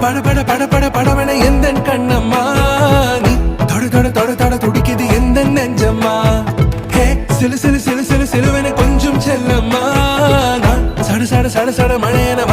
பட பட பட பட படவன எந்த கண்ணம்மா நீ தொட தொட தொட தொட துடிக்குது எந்த நெஞ்சம்மா ஹே சிலு சிலு சிலு சிலு சிலுவன கொஞ்சம் செல்லம்மா நான் சட சட சட சட மழையன